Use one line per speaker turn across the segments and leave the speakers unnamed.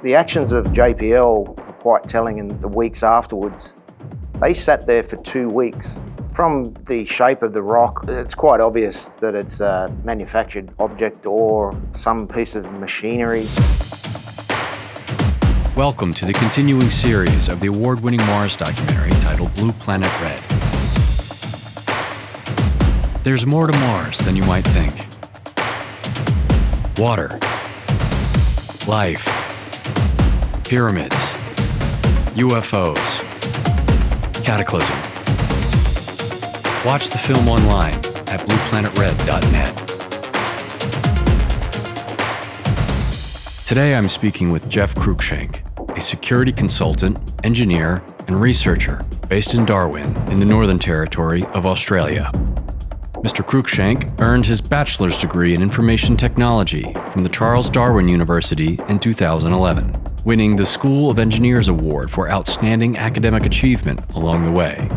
The actions of JPL were quite telling in the weeks afterwards. They sat there for 2 weeks. From the shape of the rock, it's quite obvious that it's a manufactured object or some piece of machinery.
Welcome to the continuing series of the award-winning Mars documentary titled Blue Planet Red. There's more to Mars than you might think. Water, life, pyramids, UFOs, cataclysm. Watch the film online at blueplanetred.net. Today I'm speaking with Geoff Cruickshank, a security consultant, engineer, and researcher based in Darwin in the Northern Territory of Australia. Mr. Cruickshank earned his bachelor's degree in information technology from the Charles Darwin University in 2011, winning the School of Engineers Award for outstanding academic achievement along the way.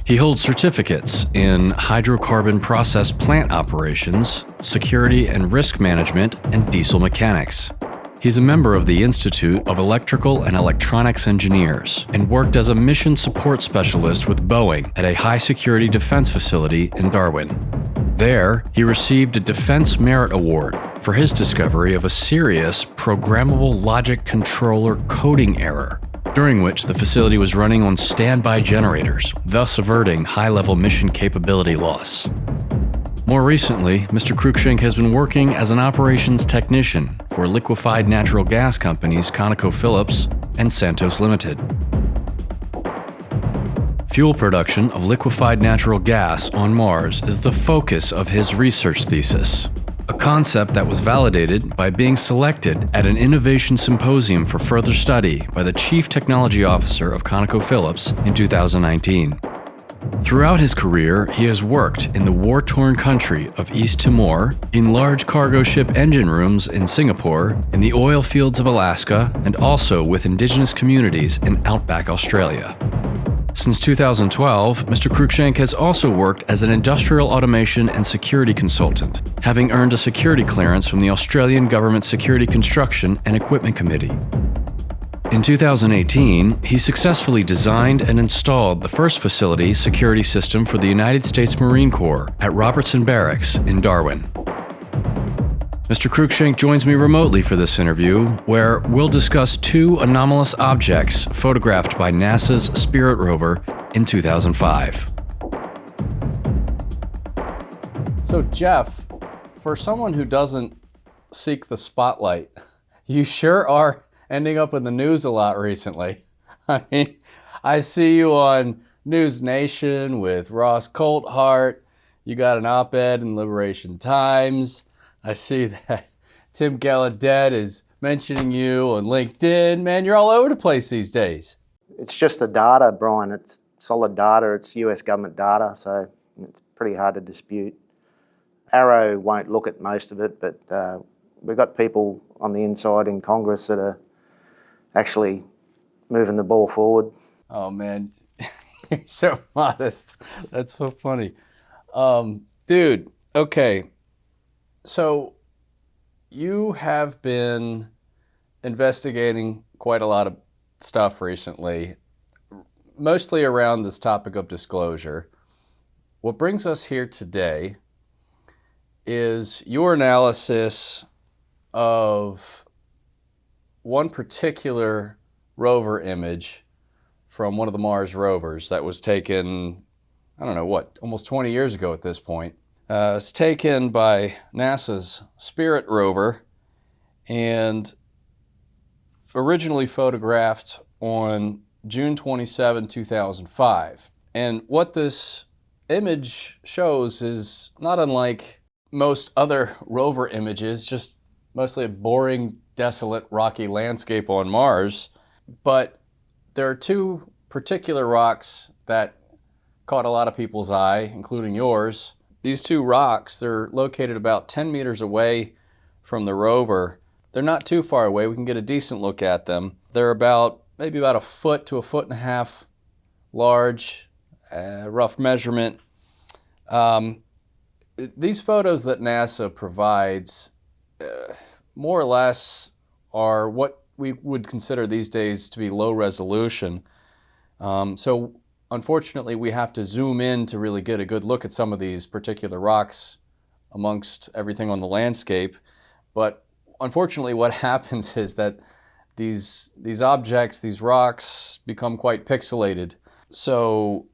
He holds certificates in hydrocarbon process plant operations, security and risk management, and diesel mechanics. He's a member of the Institute of Electrical and Electronics Engineers and worked as a mission support specialist with Boeing at a high-security defense facility in Darwin. There, he received a Defense Merit Award for his discovery of a serious programmable logic controller coding error, during which the facility was running on standby generators, thus averting high-level mission capability loss. More recently, Mr. Cruickshank has been working as an operations technician for liquefied natural gas companies ConocoPhillips and Santos Limited. Fuel production of liquefied natural gas on Mars is the focus of his research thesis, a concept that was validated by being selected at an innovation symposium for further study by the Chief Technology Officer of ConocoPhillips in 2019. Throughout his career, he has worked in the war-torn country of East Timor, in large cargo ship engine rooms in Singapore, in the oil fields of Alaska, and also with indigenous communities in outback Australia. Since 2012, Mr. Cruickshank has also worked as an industrial automation and security consultant, having earned a security clearance from the Australian Government Security Construction and Equipment Committee. In 2018, he successfully designed and installed the first facility security system for the United States Marine Corps at Robertson Barracks in Darwin. Mr. Cruickshank joins me remotely for this interview, where we'll discuss 2 anomalous objects photographed by NASA's Spirit rover in 2005. So, Geoff, for someone who doesn't seek the spotlight, you sure are ending up in the news a lot recently. I mean, I see you on News Nation with Ross Coulthart. You got an op-ed in Liberation Times. I see that Tim Gallaudet is mentioning you on LinkedIn. Man, you're all over the place these days.
It's just the data, Brian. It's solid data. It's US government data, so it's pretty hard to dispute. Arrow won't look at most of it, but we've got people on the inside in Congress that are actually moving the ball forward.
Oh man, you're so modest. That's so funny. Dude, okay. So you have been investigating quite a lot of stuff recently, mostly around this topic of disclosure. What brings us here today is your analysis of one particular rover image from one of the Mars rovers that was taken, I don't know what, almost 20 years ago at this point. It's taken by NASA's Spirit rover and originally photographed on June 27, 2005. And what this image shows is not unlike most other rover images, just mostly a boring, desolate, rocky landscape on Mars. But there are 2 particular rocks that caught a lot of people's eye, including yours. These 2 rocks, they're located about 10 meters away from the rover. They're not too far away. We can get a decent look at them. They're maybe about 1 foot to 1.5 feet large, rough measurement. These photos that NASA provides more or less are what we would consider these days to be low resolution. So unfortunately, we have to zoom in to really get a good look at some of these particular rocks amongst everything on the landscape. But unfortunately, what happens is that these objects, these rocks, become quite pixelated. So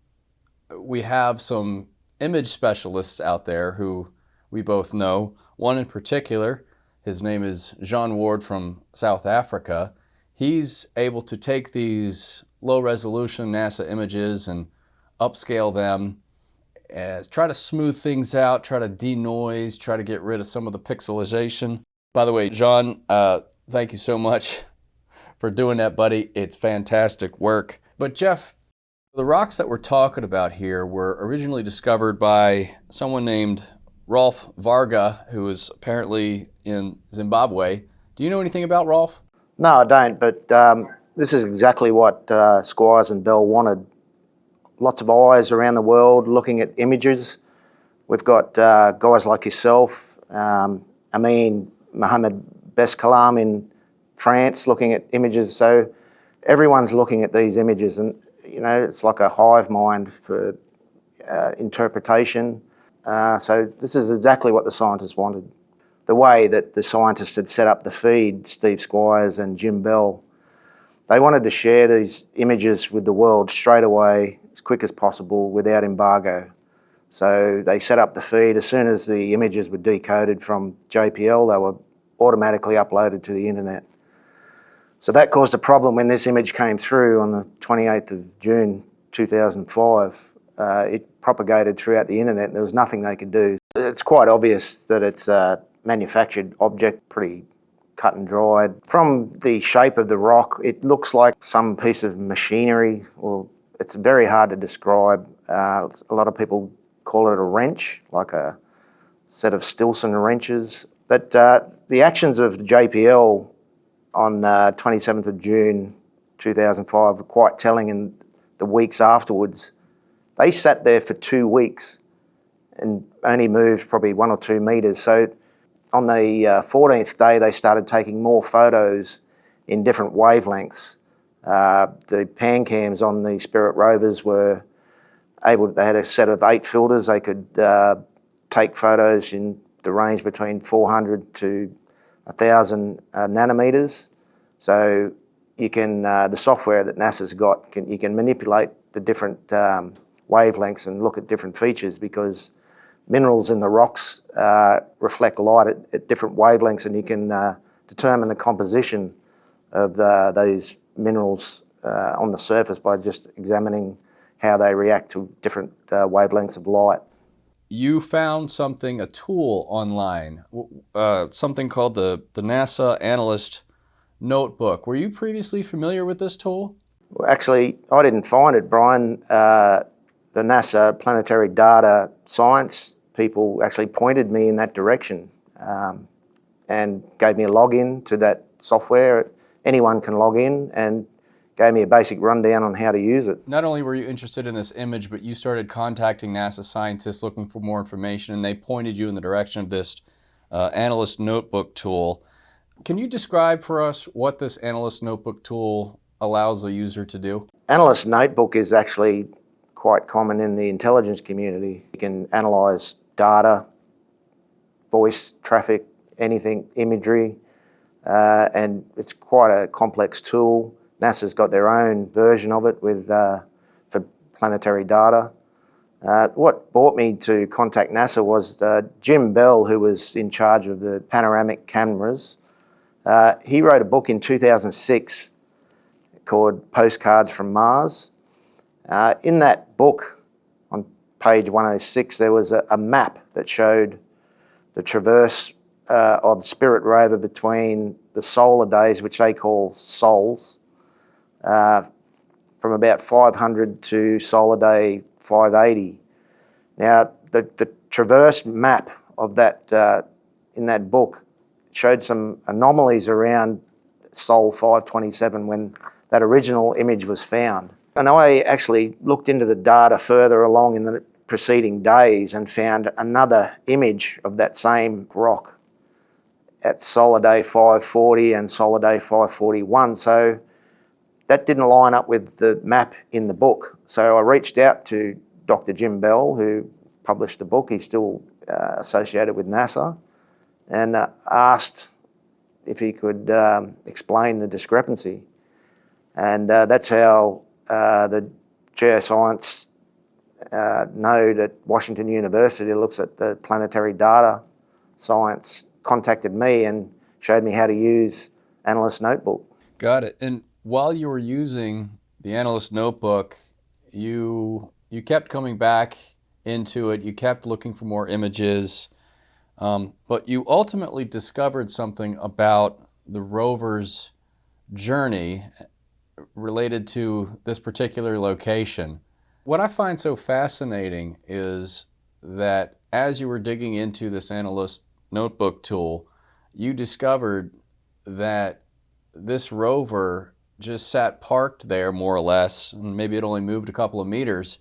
we have some image specialists out there who we both know. One in particular, his name is John Ward from South Africa. He's able to take these low-resolution NASA images and upscale them, try to smooth things out, try to denoise, try to get rid of some of the pixelization. By the way, John, thank you so much for doing that, buddy. It's fantastic work. But Geoff, the rocks that we're talking about here were originally discovered by someone named Rolf Varga, who is apparently in Zimbabwe. Do you know anything about Rolf?
No, I don't, but this is exactly what Squyres and Bell wanted. Lots of eyes around the world looking at images. We've got guys like yourself, Mohamed Beskalam in France looking at images. So everyone's looking at these images, and it's like a hive mind for interpretation. So this is exactly what the scientists wanted. The way that the scientists had set up the feed, Steve Squyres and Jim Bell, they wanted to share these images with the world straight away, as quick as possible, without embargo. So they set up the feed. As soon as the images were decoded from JPL, they were automatically uploaded to the internet. So that caused a problem when this image came through on the 28th of June 2005. It propagated throughout the internet and there was nothing they could do. It's quite obvious that it's a manufactured object, pretty cut and dried. From the shape of the rock, it looks like some piece of machinery. Well, it's very hard to describe. A lot of people call it a wrench, like a set of Stilson wrenches. But the actions of the JPL on 27th of June 2005 were quite telling in the weeks afterwards. They sat there for 2 weeks and only moved probably 1 or 2 metres. So on the 14th day, they started taking more photos in different wavelengths. The pan cams on the Spirit rovers were they had a set of 8 filters. They could take photos in the range between 400 to 1,000 nanometers. So you can, the software that NASA's got, you can manipulate the different wavelengths and look at different features, because minerals in the rocks reflect light at different wavelengths, and you can determine the composition of those minerals on the surface by just examining how they react to different wavelengths of light.
You found something, a tool online, something called the NASA Analyst notebook. Were you previously familiar with this tool?
Well, actually, I didn't find it, Brian. The NASA planetary data science people actually pointed me in that direction and gave me a login to that software. Anyone can log in, and gave me a basic rundown on how to use it.
Not only were you interested in this image, but you started contacting NASA scientists looking for more information, and they pointed you in the direction of this Analyst notebook tool. Can you describe for us what this Analyst notebook tool allows a user to do?
Analyst notebook is actually quite common in the intelligence community. You can analyse data, voice, traffic, anything, imagery, and it's quite a complex tool. NASA's got their own version of it with for planetary data. What brought me to contact NASA was Jim Bell, who was in charge of the panoramic cameras. He wrote a book in 2006 called Postcards from Mars. In that book, on page 106, there was a map that showed the traverse of the Spirit rover between the solar days, which they call sols, from about 500 to solar day 580. Now, the traverse map of that in that book showed some anomalies around Sol 527 when that original image was found. And I actually looked into the data further along in the preceding days and found another image of that same rock. at solid A 540 and solid A 541. So that didn't line up with the map in the book. So I reached out to Dr. Jim Bell, who published the book. He's still associated with NASA, and asked if he could explain the discrepancy. And that's how the geoscience node at Washington University that looks at the planetary data science contacted me and showed me how to use Analyst Notebook.
Got it. And while you were using the Analyst Notebook, you kept coming back into it. You kept looking for more images, but you ultimately discovered something about the rover's journey related to this particular location. What I find so fascinating is that as you were digging into this Analyst Notebook tool, you discovered that this rover just sat parked there more or less, and maybe it only moved a couple of meters,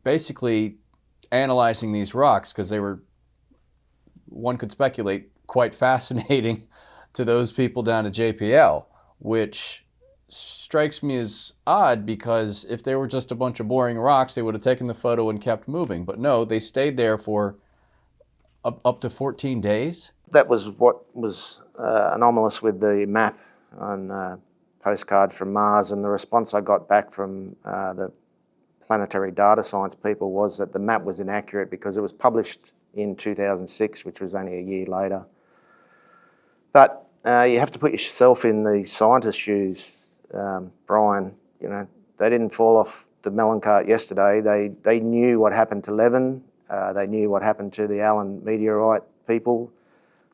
basically analyzing these rocks, because they were, one could speculate, quite fascinating to those people down at JPL, which strikes me as odd, because if they were just a bunch of boring rocks, they would have taken the photo and kept moving. But no, they stayed there for up to 14 days.
That was what was anomalous with the map on postcard from Mars, and the response I got back from the planetary data science people was that the map was inaccurate because it was published in 2006, which was only a year later. But you have to put yourself in the scientist's shoes, Brian. You know, they didn't fall off the melon cart yesterday. They knew what happened to Levin. They knew what happened to the Allen meteorite people.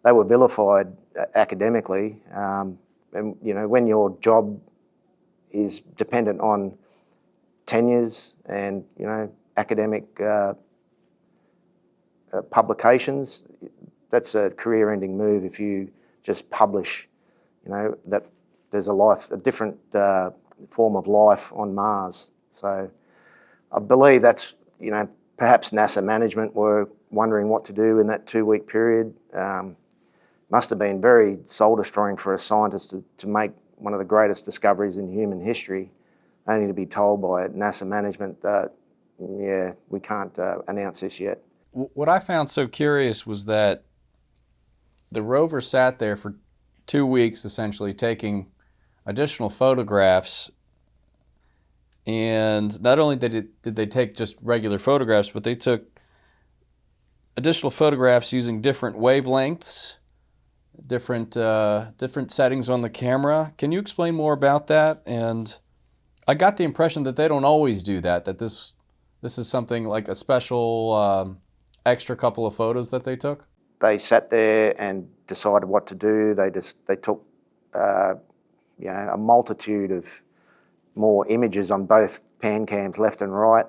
They were vilified academically. And you know, when your job is dependent on tenures and, you know, academic publications, that's a career-ending move if you just publish, you know, that there's a different form of life on Mars. So I believe that's, you know, perhaps NASA management were wondering what to do in that 2-week period. Must have been very soul-destroying for a scientist to make one of the greatest discoveries in human history, only to be told by NASA management that, yeah, we can't announce this yet.
What I found so curious was that the rover sat there for 2 weeks, essentially taking additional photographs. And not only did they take just regular photographs, but they took additional photographs using different wavelengths, different settings on the camera. Can you explain more about that? And I got the impression that they don't always do that, that this is something like a special extra couple of photos that they took?
They sat there and decided what to do. They took you know, a multitude of more images on both pan cams, left and right,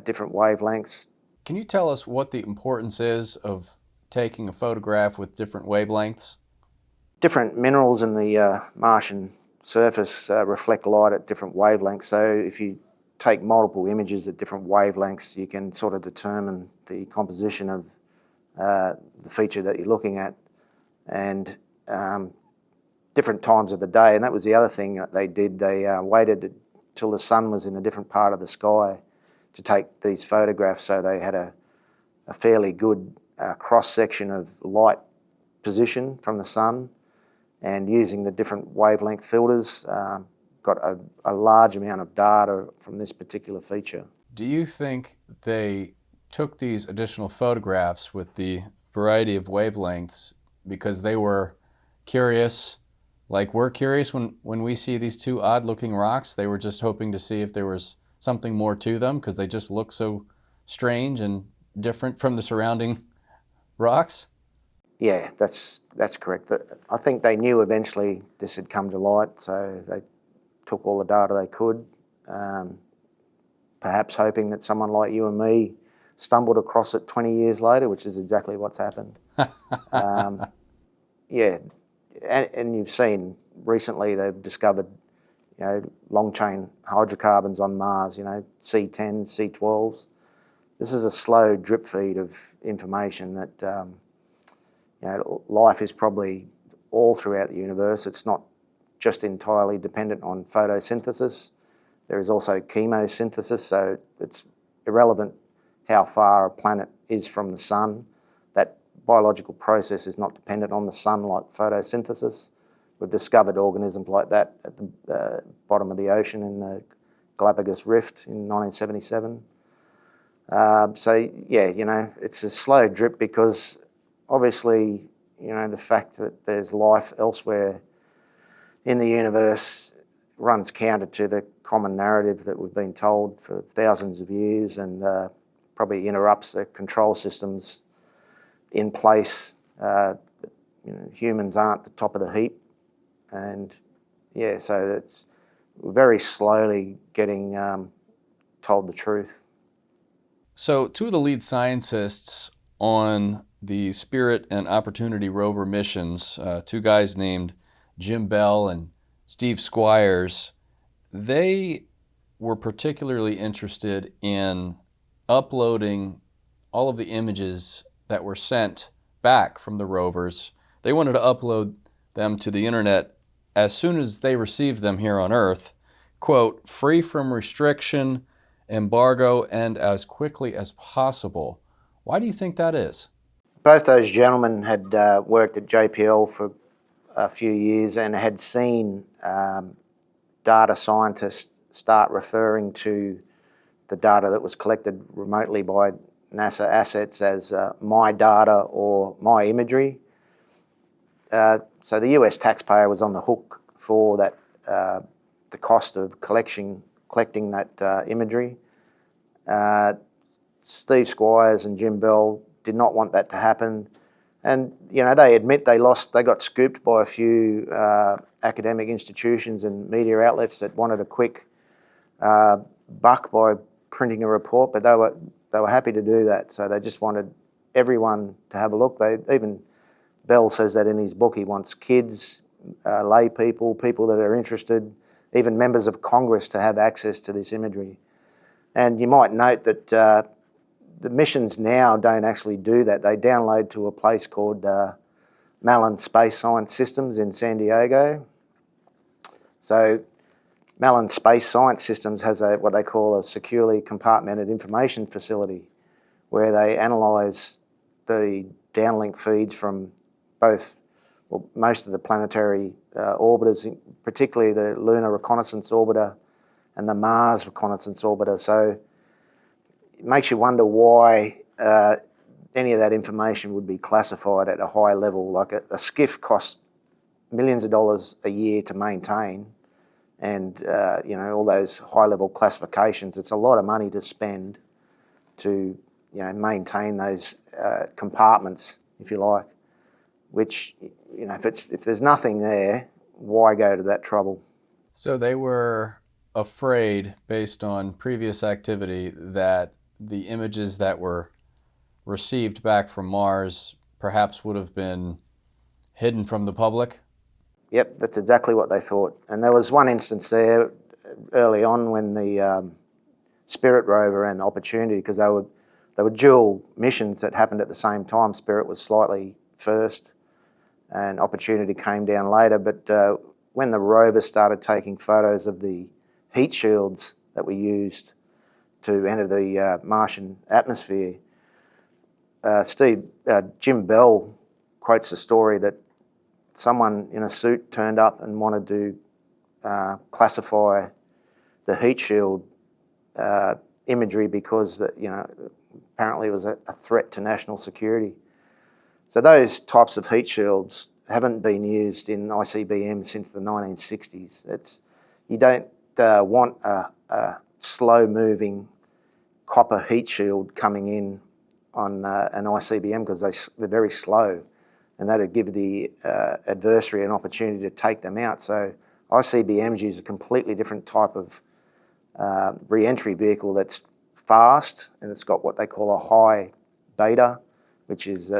different wavelengths.
Can you tell us what the importance is of taking a photograph with different wavelengths?
Different minerals in the Martian surface reflect light at different wavelengths. So if you take multiple images at different wavelengths, you can sort of determine the composition of the feature that you're looking at, and different times of the day. And that was the other thing that they did. They waited till the sun was in a different part of the sky to take these photographs, so they had a fairly good cross-section of light position from the sun, and using the different wavelength filters, got a large amount of data from this particular feature.
Do you think they took these additional photographs with the variety of wavelengths because they were curious, like we're curious when we see these two odd-looking rocks? They were just hoping to see if there was something more to them because they just look so strange and different from the surrounding rocks?
Yeah, that's correct. I think they knew eventually this had come to light, so they took all the data they could, perhaps hoping that someone like you and me stumbled across it 20 years later, which is exactly what's happened. Yeah, and you've seen recently they've discovered, you know, long chain hydrocarbons on Mars, you know, C10s, C12s. This is a slow drip feed of information that, you life is probably all throughout the universe. It's not just entirely dependent on photosynthesis. There is also chemosynthesis, so it's irrelevant how far a planet is from the sun. That biological process is not dependent on the sun like photosynthesis. We've discovered organisms like that at the bottom of the ocean in the Galapagos Rift in 1977. So yeah, it's a slow drip because obviously, the fact that there's life elsewhere in the universe runs counter to the common narrative that we've been told for thousands of years, and probably interrupts the control systems in place. Humans aren't the top of the heap, and so it's very slowly getting told the truth.
So two of the lead scientists on the Spirit and Opportunity rover missions, two guys named Jim Bell and Steve Squyres, they were particularly interested in uploading all of the images that were sent back from the rovers. They wanted to upload them to the internet as soon as they received them here on Earth, quote, free from restriction, embargo, and as quickly as possible. Why do you think that is?
Both those gentlemen had worked at JPL for a few years and had seen data scientists start referring to the data that was collected remotely by NASA assets as my data or my imagery. So the US taxpayer was on the hook for that, the cost of collecting that imagery. Steve Squyres and Jim Bell did not want that to happen. And they admit they got scooped by a few academic institutions and media outlets that wanted a quick buck by printing a report, but they were happy to do that. So they just wanted everyone to have a look. Even Bell says that in his book. He wants kids, lay people that are interested, even members of Congress to have access to this imagery. And you might note that the missions now don't actually do that. They download to a place called Malin Space Science Systems in San Diego. So Malin Space Science Systems has what they call a securely compartmented information facility, where they analyse the downlink feeds from most of the planetary orbiters, particularly the Lunar Reconnaissance Orbiter and the Mars Reconnaissance Orbiter. So it makes you wonder why any of that information would be classified at a high level. Like a skiff costs millions of dollars a year to maintain, and all those high-level classifications. It's a lot of money to spend to maintain those compartments, if you like. Which if there's nothing there, why go to that trouble?
So they were afraid, based on previous activity, that the images that were received back from Mars perhaps would have been hidden from the public?
Yep, that's exactly what they thought. And there was one instance there early on when the Spirit rover and the Opportunity, because they were dual missions that happened at the same time. Spirit was slightly first and Opportunity came down later. But when the rover started taking photos of the heat shields that were used to enter the Martian atmosphere, Jim Bell quotes the story that someone in a suit turned up and wanted to classify the heat shield imagery because apparently it was a threat to national security. So those types of heat shields haven't been used in ICBM since the 1960s. You don't want a slow-moving copper heat shield coming in on an ICBM because they're very slow, and that would give the adversary an opportunity to take them out. So ICBMs use a completely different type of re-entry vehicle that's fast, and it's got what they call a high beta, which is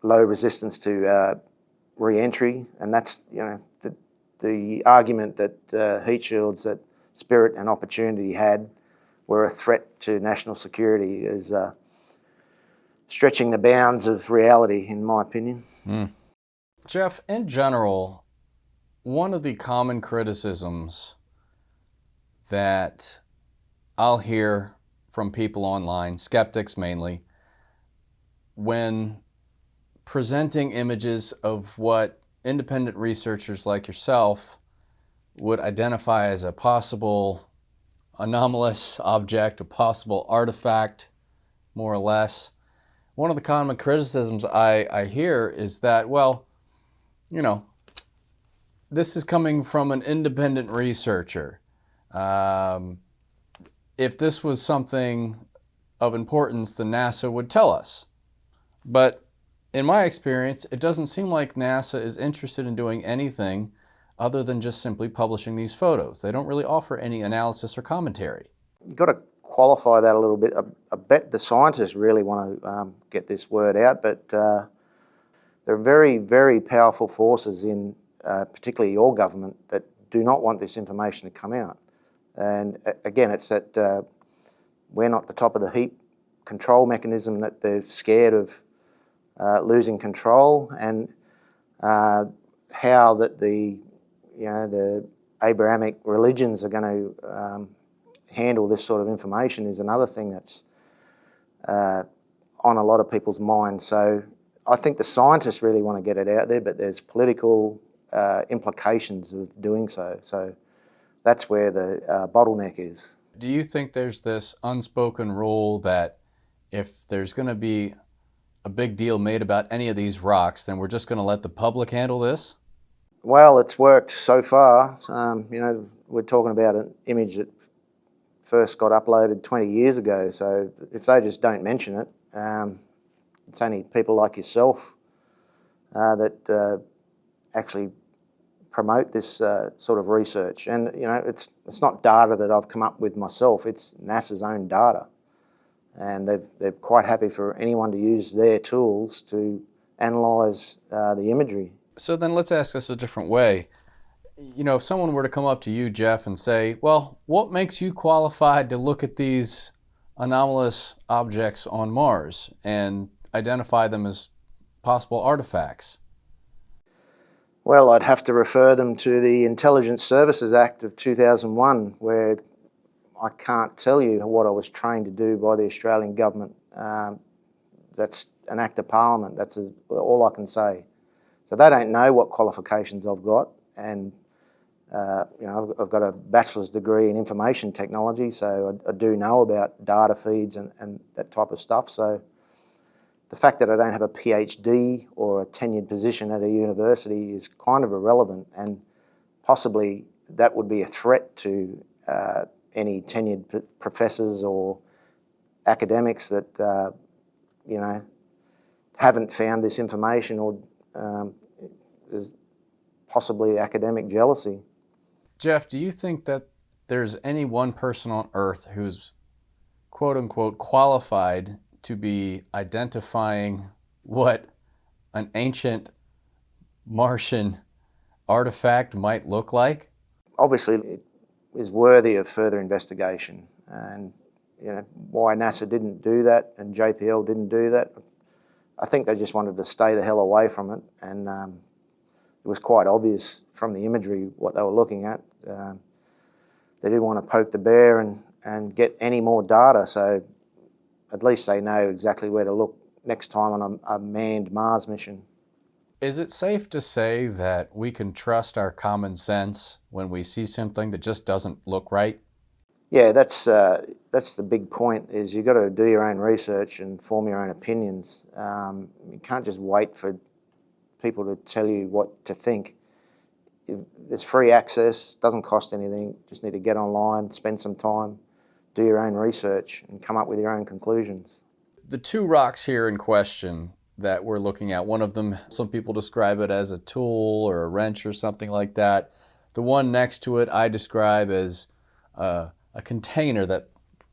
low resistance to re-entry, and that's the argument that heat shields that Spirit and Opportunity had were a threat to national security is stretching the bounds of reality, in my opinion.
Geoff, in general, one of the common criticisms that I'll hear from people online, skeptics mainly, when presenting images of what independent researchers like yourself would identify as a possible anomalous object, a possible artifact, more or less. One of the common criticisms I hear is that, well, you know, this is coming from an independent researcher. If this was something of importance, then NASA would tell us. But in my experience, it doesn't seem like NASA is interested in doing anything other than just simply publishing these photos. They don't really offer any analysis or commentary.
You've got to qualify that a little bit. I bet the scientists really want to get this word out, but there are very, very powerful forces in particularly your government that do not want this information to come out. And again, it's that we're not the top of the heap control mechanism, that they're scared of losing control, and how that the Abrahamic religions are going to handle this sort of information is another thing that's on a lot of people's minds. So I think the scientists really want to get it out there, but there's political implications of doing so. So that's where the bottleneck is.
Do you think there's this unspoken rule that if there's going to be a big deal made about any of these rocks, then we're just going to let the public handle this?
Well, it's worked so far. We're talking about an image that first got uploaded 20 years ago, so if they just don't mention it, it's only people like yourself that actually promote this sort of research. And it's not data that I've come up with myself, it's NASA's own data. And they're quite happy for anyone to use their tools to analyse the imagery.
So then let's ask this a different way. If someone were to come up to you, Geoff, and say, well, what makes you qualified to look at these anomalous objects on Mars and identify them as possible artifacts?
Well, I'd have to refer them to the Intelligence Services Act of 2001, where I can't tell you what I was trained to do by the Australian government. That's an act of parliament. That's all I can say. So they don't know what qualifications I've got, and I've got a bachelor's degree in information technology, so I do know about data feeds and that type of stuff. So the fact that I don't have a PhD or a tenured position at a university is kind of irrelevant, and possibly that would be a threat to any tenured professors or academics that haven't found this information, or there's possibly academic jealousy.
Geoff, do you think that there's any one person on Earth who's quote-unquote qualified to be identifying what an ancient Martian artifact might look like?
Obviously, it is worthy of further investigation, and why NASA didn't do that and JPL didn't do that, I think they just wanted to stay the hell away from it, and it was quite obvious from the imagery what they were looking at. They didn't want to poke the bear and get any more data, so at least they know exactly where to look next time on a manned Mars mission.
Is it safe to say that we can trust our common sense when we see something that just doesn't look right?
Yeah, that's the big point, is you've got to do your own research and form your own opinions. You can't just wait for people to tell you what to think. There's free access, doesn't cost anything, just need to get online, spend some time, do your own research and come up with your own conclusions.
The two rocks here in question that we're looking at, one of them, some people describe it as a tool or a wrench or something like that. The one next to it I describe as a container that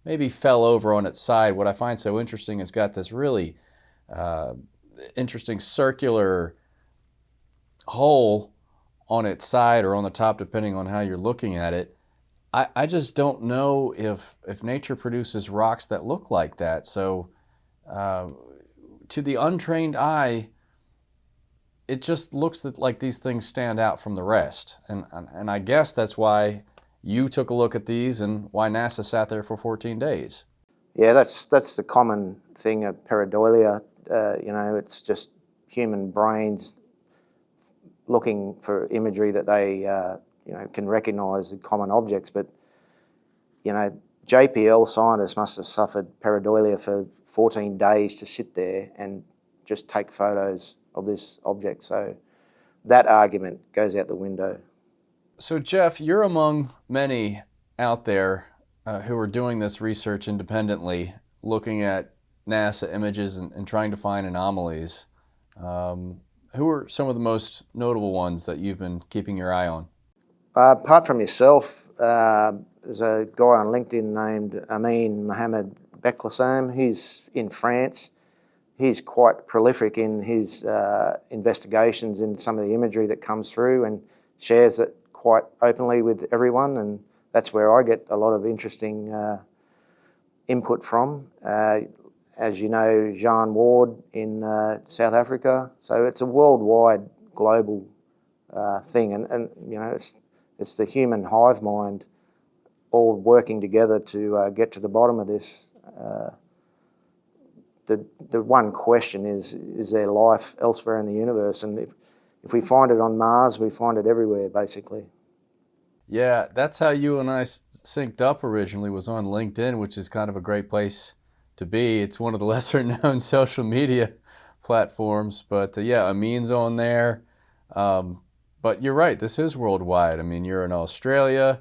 maybe fell over on its side. What I find so interesting, it's got this really interesting circular hole on its side or on the top, depending on how you're looking at it. I just don't know if nature produces rocks that look like that. So to the untrained eye, it just looks like these things stand out from the rest. And I guess that's why you took a look at these and why NASA sat there for 14 days.
Yeah, that's the common thing of pareidolia. It's just human brains looking for imagery that they can recognise as common objects. But JPL scientists must have suffered pareidolia for 14 days to sit there and just take photos of this object. So that argument goes out the window.
So Geoff, you're among many out there who are doing this research independently, looking at NASA images and trying to find anomalies. Who are some of the most notable ones that you've been keeping your eye on?
Apart from yourself, there's a guy on LinkedIn named Amin Mohamed Beklassam. He's in France. He's quite prolific in his investigations in some of the imagery that comes through and shares it quite openly with everyone, and that's where I get a lot of interesting input from. As you know, Jean Ward in South Africa. So it's a worldwide, global thing, and it's the human hive mind all working together to get to the bottom of this. The one question is there life elsewhere in the universe? And if we find it on Mars, we find it everywhere, basically.
Yeah, that's how you and I synced up originally, was on LinkedIn, which is kind of a great place to be. It's one of the lesser known social media platforms, but yeah, Amin's on there. But you're right, this is worldwide. I mean, you're in Australia,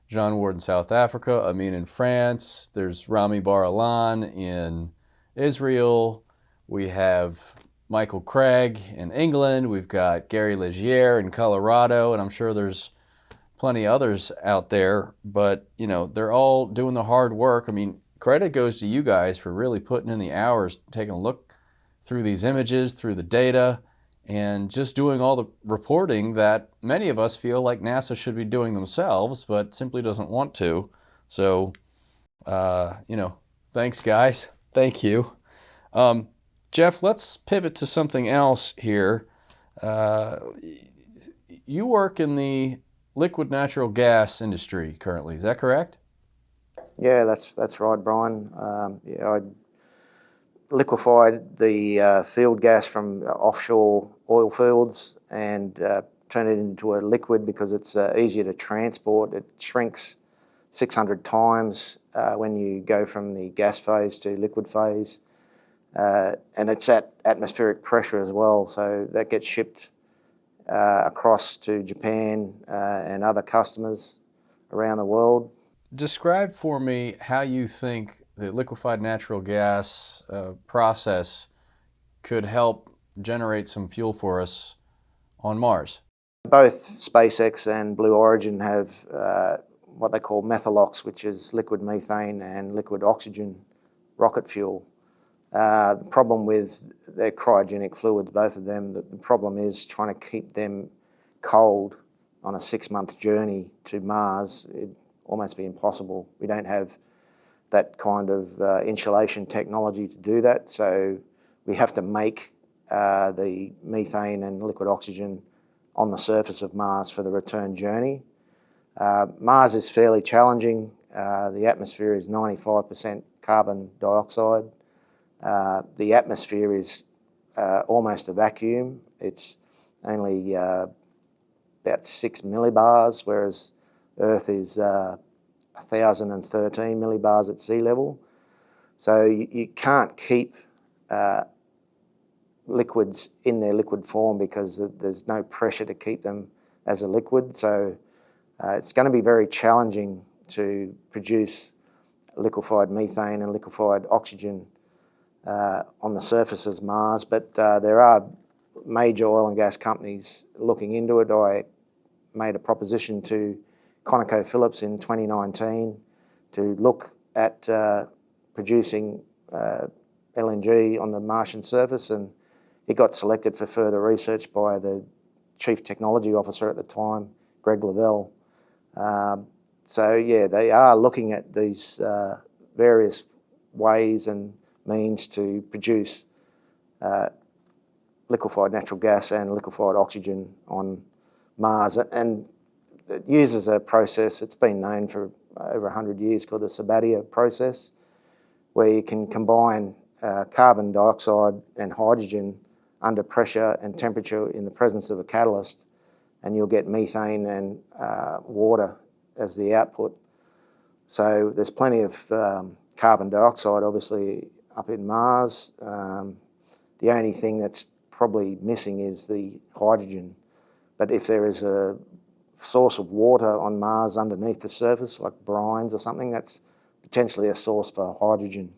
Jean Ward in South Africa, Amin in France, there's Rami Bar-Alan in Israel, we have Michael Craig in England, we've got Gary Legier in Colorado, and I'm sure there's plenty others out there, but they're all doing the hard work. I mean, credit goes to you guys for really putting in the hours, taking a look through these images, through the data, and just doing all the reporting that many of us feel like NASA should be doing themselves, but simply doesn't want to. So, thanks guys. Thank you. Geoff, let's pivot to something else here. You work in the liquid natural gas industry currently, is that correct?
Yeah, that's right, Brian. I liquefied the field gas from offshore oil fields and turned it into a liquid because it's easier to transport. It shrinks 600 times when you go from the gas phase to liquid phase. And it's at atmospheric pressure as well, so that gets shipped across to Japan and other customers around the world.
Describe for me how you think the liquefied natural gas process could help generate some fuel for us on Mars.
Both SpaceX and Blue Origin have what they call methalox, which is liquid methane and liquid oxygen rocket fuel. The problem with their cryogenic fluids, both of them, the problem is trying to keep them cold on a 6-month journey to Mars. It'd almost be impossible. We don't have that kind of insulation technology to do that, so we have to make the methane and liquid oxygen on the surface of Mars for the return journey. Mars is fairly challenging. The atmosphere is 95% carbon dioxide. The atmosphere is almost a vacuum. It's only about 6 millibars, whereas Earth is 1,013 millibars at sea level. So you can't keep liquids in their liquid form because there's no pressure to keep them as a liquid. So it's going to be very challenging to produce liquefied methane and liquefied oxygen on the surface of Mars, but there are major oil and gas companies looking into it. I made a proposition to ConocoPhillips in 2019 to look at producing LNG on the Martian surface, and it got selected for further research by the Chief Technology Officer at the time, Greg Lavelle. So yeah, they are looking at these various ways and means to produce liquefied natural gas and liquefied oxygen on Mars. And it uses a process, it's been known for over 100 years, called the Sabatier process, where you can combine carbon dioxide and hydrogen under pressure and temperature in the presence of a catalyst, and you'll get methane and water as the output. So there's plenty of carbon dioxide, obviously, up in Mars. The only thing that's probably missing is the hydrogen. But if there is a source of water on Mars underneath the surface, like brines or something, that's potentially a source for hydrogen.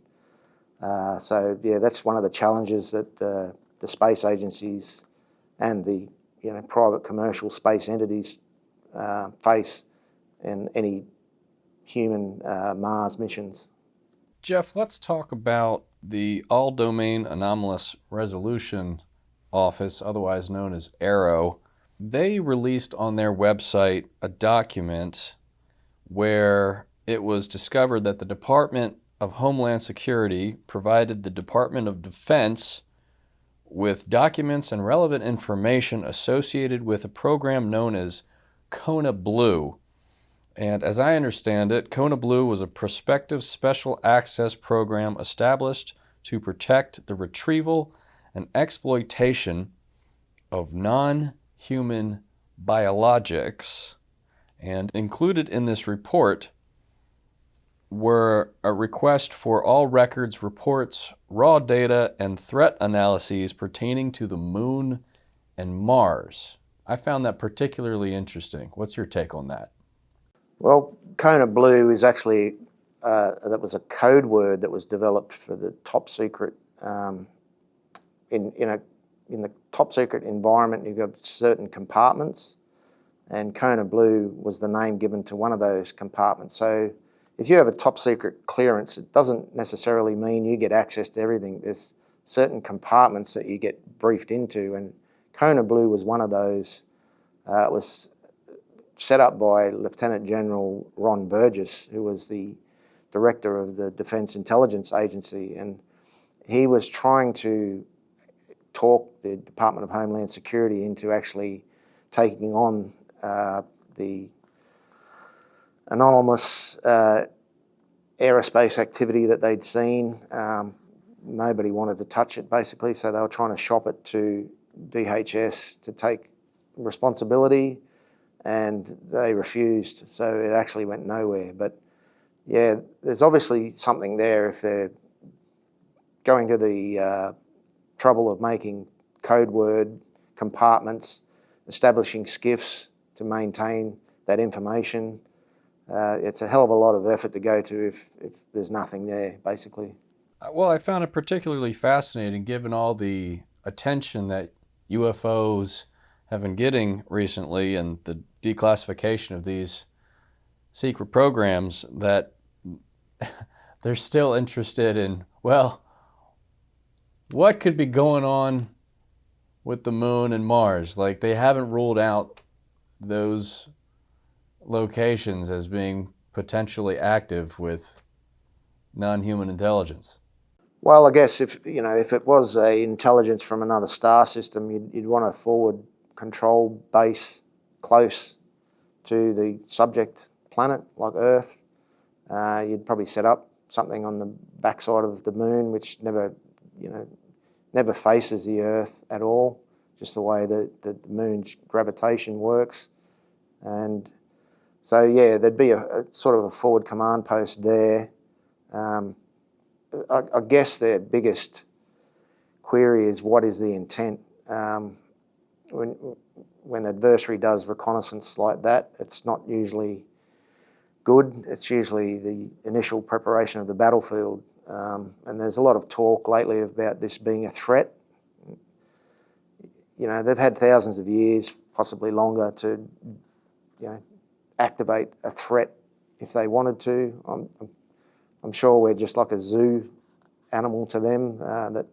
So yeah, that's one of the challenges that the space agencies and the private commercial space entities face in any human Mars missions.
Geoff, let's talk about the All Domain Anomalous Resolution Office, otherwise known as AARO. They released on their website a document where it was discovered that the Department of Homeland Security provided the Department of Defense with documents and relevant information associated with a program known as Kona Blue. And as I understand it, Kona Blue was a prospective special access program established to protect the retrieval and exploitation of non-human biologics. And included in this report were a request for all records, reports, raw data, and threat analyses pertaining to the Moon and Mars. I found that particularly interesting. What's your take on that?
Well, Kona Blue is actually, that was a code word that was developed for the top secret, in the top secret environment, you've got certain compartments, and Kona Blue was the name given to one of those compartments. So if you have a top secret clearance, it doesn't necessarily mean you get access to everything. There's certain compartments that you get briefed into, and Kona Blue was one of those. It was set up by Lieutenant General Ron Burgess, who was the director of the Defense Intelligence Agency, and he was trying to talk the Department of Homeland Security into actually taking on the anomalous aerospace activity that they'd seen. Nobody wanted to touch it, basically, so they were trying to shop it to DHS to take responsibility, and they refused, so it actually went nowhere. But yeah, there's obviously something there if they're going to the trouble of making code word compartments, establishing SCIFs to maintain that information. It's a hell of a lot of effort to go to if there's nothing there, basically.
Well, I found it particularly fascinating given all the attention that UFOs have been getting recently and the declassification of these secret programs, that they're still interested in, well, what could be going on with the Moon and Mars? Like, they haven't ruled out those locations as being potentially active with non-human intelligence.
Well, I guess if it was a intelligence from another star system, you'd want a forward control base close to the subject planet, like Earth. You'd probably set up something on the backside of the Moon, which never faces the Earth at all, just the way that the Moon's gravitation works. And so, yeah, there'd be a sort of a forward command post there. I guess their biggest query is, what is the intent? When adversary does reconnaissance like that, it's not usually good. It's usually the initial preparation of the battlefield. And there's a lot of talk lately about this being a threat. They've had thousands of years, possibly longer, to activate a threat if they wanted to. I'm sure we're just like a zoo animal to them, that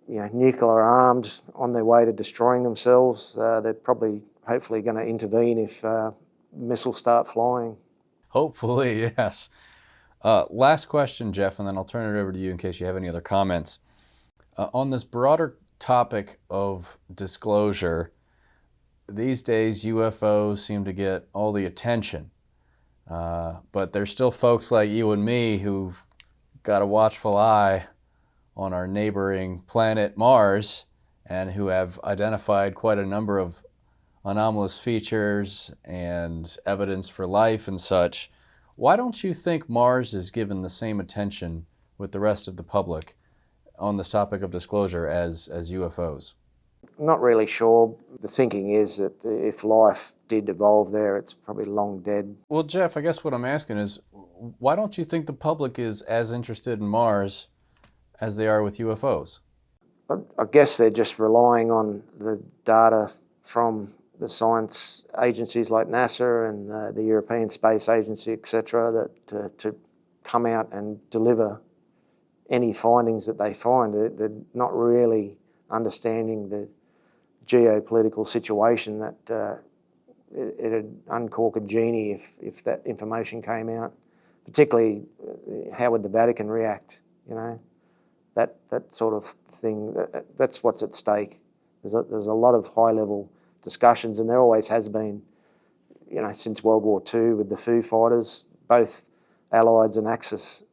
nuclear armed on their way to destroying themselves. They're probably, hopefully, going to intervene if missiles start flying.
Hopefully, yes. Last question, Geoff, and then I'll turn it over to you in case you have any other comments. On this broader topic of disclosure, these days UFOs seem to get all the attention, but there's still folks like you and me who've got a watchful eye on our neighboring planet Mars and who have identified quite a number of anomalous features and evidence for life and such. Why don't you think Mars is given the same attention with the rest of the public on this topic of disclosure as UFOs?
I'm not really sure. The thinking is that if life did evolve there, it's probably long dead.
Well, Geoff, I guess what I'm asking is, why don't you think the public is as interested in Mars as they are with UFOs?
I guess they're just relying on the data from the science agencies like NASA and the European Space Agency, etc., that to come out and deliver any findings that they find. They're not really understanding the geopolitical situation that it'd uncork a genie if that information came out. Particularly, how would the Vatican react? You know, that sort of thing. That's what's at stake. There's a lot of high-level discussions, and there always has been, you know, since World War II with the Foo Fighters. Both Allies and Axis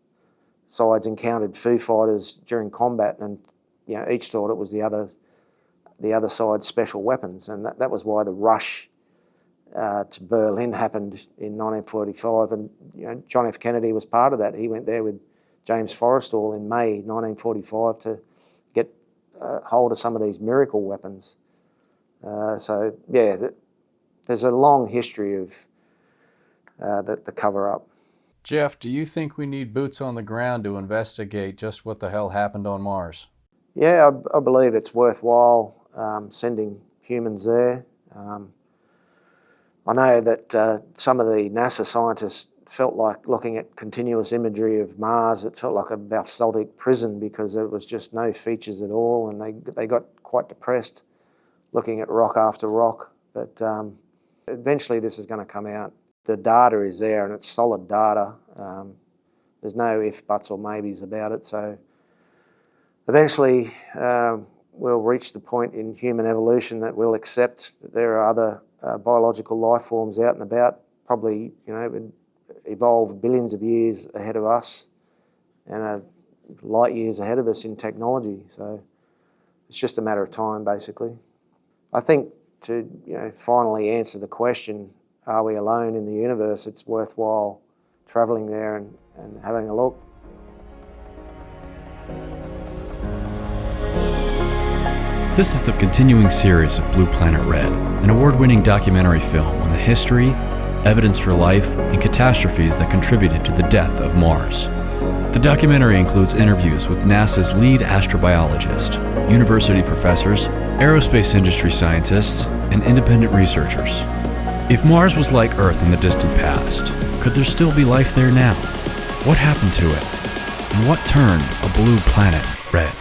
sides encountered Foo Fighters during combat, and you know, each thought it was the other side's special weapons, and that was why the rush to Berlin happened in 1945. And you know, John F. Kennedy was part of that. He went there with James Forrestal in May 1945 to get hold of some of these miracle weapons. So yeah, there's a long history of the cover-up.
Geoff, do you think we need boots on the ground to investigate just what the hell happened on Mars?
Yeah, I believe it's worthwhile sending humans there. I know that some of the NASA scientists felt like looking at continuous imagery of Mars, it felt like a basaltic prison because there was just no features at all, and they got quite depressed looking at rock after rock. But eventually this is going to come out. The data is there, and it's solid data. There's no ifs, buts or maybes about it. So eventually we'll reach the point in human evolution that we'll accept that there are other biological life forms out and about, probably, you know, evolved billions of years ahead of us and light years ahead of us in technology. So it's just a matter of time, basically. I think to, you know, finally answer the question, are we alone in the universe, it's worthwhile travelling there and having a look.
This is the continuing series of Blue Planet Red, an award-winning documentary film on the history, evidence for life, and catastrophes that contributed to the death of Mars. The documentary includes interviews with NASA's lead astrobiologist, university professors, aerospace industry scientists, and independent researchers. If Mars was like Earth in the distant past, could there still be life there now? What happened to it? And what turned a blue planet red?